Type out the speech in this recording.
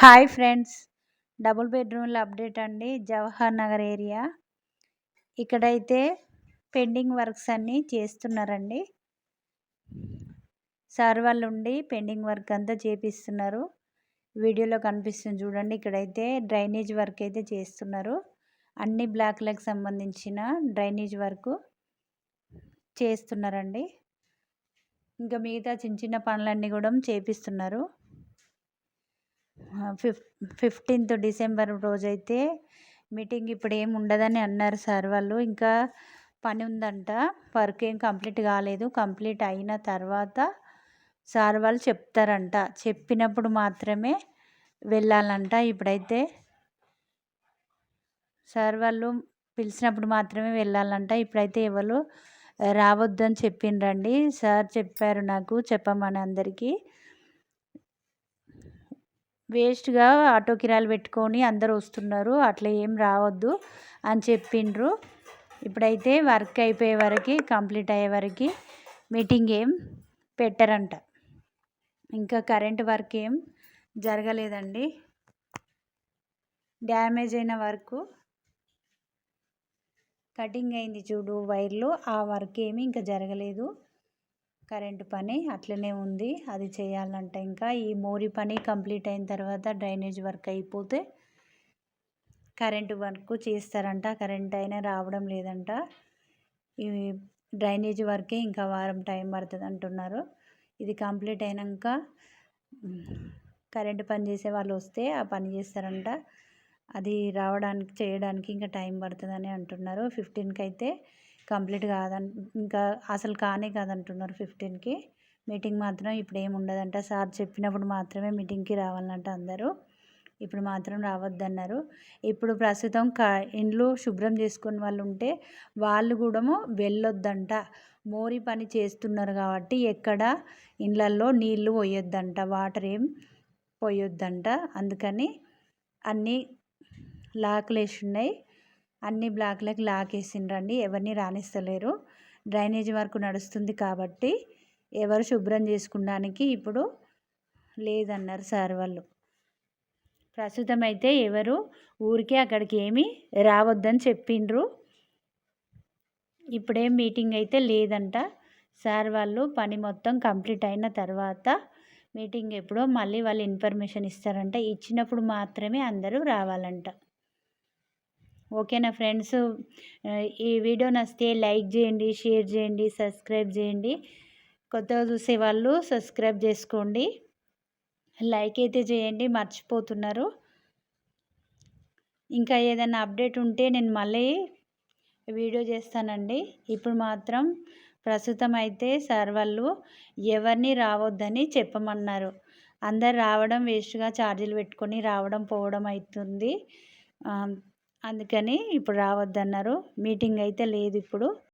Hi friends. Double బెడ్రూమ్ల update అండి. Jawahar Nagar area. ఇక్కడైతే pending works అన్నీ చేస్తున్నారండి. సార్ వాళ్ళు ఉండి పెండింగ్ వర్క్ అంతా చేపిస్తున్నారు. వీడియోలో కనిపిస్తుంది చూడండి. ఇక్కడైతే డ్రైనేజ్ వర్క్ అయితే చేస్తున్నారు. అన్ని బ్లాక్లకు సంబంధించిన డ్రైనేజ్ వర్క్ చేస్తున్నారండి. ఇంకా మిగతా చిన్న చిన్న పనులన్నీ కూడా చేపిస్తున్నారు. 15th డిసెంబర్ రోజైతే మీటింగ్ ఇప్పుడు ఏమి ఉండదని అన్నారు సార్ వాళ్ళు. ఇంకా పని ఉందంట, వర్క్ ఏం కంప్లీట్ కాలేదు. కంప్లీట్ అయిన తర్వాత సార్ వాళ్ళు చెప్తారంట. చెప్పినప్పుడు మాత్రమే వెళ్ళాలంట. ఇప్పుడైతే సార్ వాళ్ళు పిలిచినప్పుడు మాత్రమే వెళ్ళాలంట. ఇప్పుడైతే ఎవరు రావద్దని చెప్పిండ్రండి. సార్ చెప్పారు నాకు చెప్పమని అందరికీ. వేస్ట్గా ఆటో కిరాయిలు పెట్టుకొని అందరూ వస్తున్నారు, అట్లా ఏం రావద్దు అని చెప్పిండ్రు. ఇప్పుడైతే వర్క్ అయిపోయే వరకు, కంప్లీట్ అయ్యే వరకు మీటింగ్ ఏం పెట్టరంట. ఇంకా కరెంట్ వర్క్ ఏం జరగలేదండి. డ్యామేజ్ అయిన వర్క్ కటింగ్ అయింది చూడు వైర్లు, ఆ వర్క్ ఏమి ఇంకా జరగలేదు. కరెంటు పని అట్లనే ఉంది, అది చేయాలంట. ఇంకా ఈ మోరీ పని కంప్లీట్ అయిన తర్వాత డ్రైనేజ్ వర్క్ అయిపోతే కరెంటు వర్క్ చేస్తారంట. కరెంట్ అయినా రావడం లేదంట. ఈ డ్రైనేజ్ వర్కే ఇంకా వారం టైం పడుతుంది అంటున్నారు. ఇది కంప్లీట్ అయినాక కరెంటు పని చేసే వాళ్ళు వస్తే ఆ పని చేస్తారంట. అది రావడానికి చేయడానికి ఇంకా టైం పడుతుందని అంటున్నారు. 15కి అయితే కంప్లీట్ కాదని, ఇంకా అసలు కానే కాదంటున్నారు. 15కి మీటింగ్ మాత్రం ఇప్పుడు ఏమి ఉండదంట. సార్ చెప్పినప్పుడు మాత్రమే మీటింగ్కి రావాలంట అందరూ. ఇప్పుడు మాత్రం రావద్దన్నారు. ఇప్పుడు ప్రస్తుతం ఇండ్లు శుభ్రం చేసుకుని వాళ్ళు ఉంటే వాళ్ళు కూడా వెళ్ళొద్దంట. మోరీ పని చేస్తున్నారు కాబట్టి ఎక్కడ ఇండ్లల్లో నీళ్లు పోయొద్దంట, వాటర్ ఏం పోయొద్దంట. అందుకని అన్నీ లాక్లు వేసి ఉన్నాయి. అన్ని బ్లాక్లకు లాక్ వేసిండ్రండి. ఎవరిని రానిస్తలేరు. డ్రైనేజ్ వర్క్ నడుస్తుంది కాబట్టి ఎవరు శుభ్రం చేసుకోవడానికి ఇప్పుడు లేదన్నారు సార్ వాళ్ళు. ప్రస్తుతం అయితే ఎవరు ఊరికే అక్కడికి ఏమీ రావద్దని చెప్పిండ్రు. ఇప్పుడేం మీటింగ్ అయితే లేదంట. సార్ వాళ్ళు పని మొత్తం కంప్లీట్ అయిన తర్వాత మీటింగ్ ఎప్పుడో మళ్ళీ వాళ్ళు ఇన్ఫర్మేషన్ ఇస్తారంట. ఇచ్చినప్పుడు మాత్రమే అందరూ రావాలంట. ఓకేనా ఫ్రెండ్స్. ఈ వీడియో నచ్చితే లైక్ చేయండి, షేర్ చేయండి, సబ్స్క్రైబ్ చేయండి. కొత్తగా చూసే వాళ్ళు సబ్స్క్రైబ్ చేసుకోండి, లైక్ అయితే చేయండి, మర్చిపోతున్నారు. ఇంకా ఏదైనా అప్డేట్ ఉంటే నేను మళ్ళీ వీడియో చేస్తానండి. ఇప్పుడు మాత్రం ప్రస్తుతం అయితే సార్ వాళ్ళు ఎవరిని రావద్దని చెప్పమన్నారు. అందరు రావడం వేస్ట్గా ఛార్జీలు పెట్టుకొని రావడం పోవడం అవుతుంది. అందుకని ఇప్పుడు రావద్దన్నారు. మీటింగ్ అయితే లేదు ఇప్పుడు.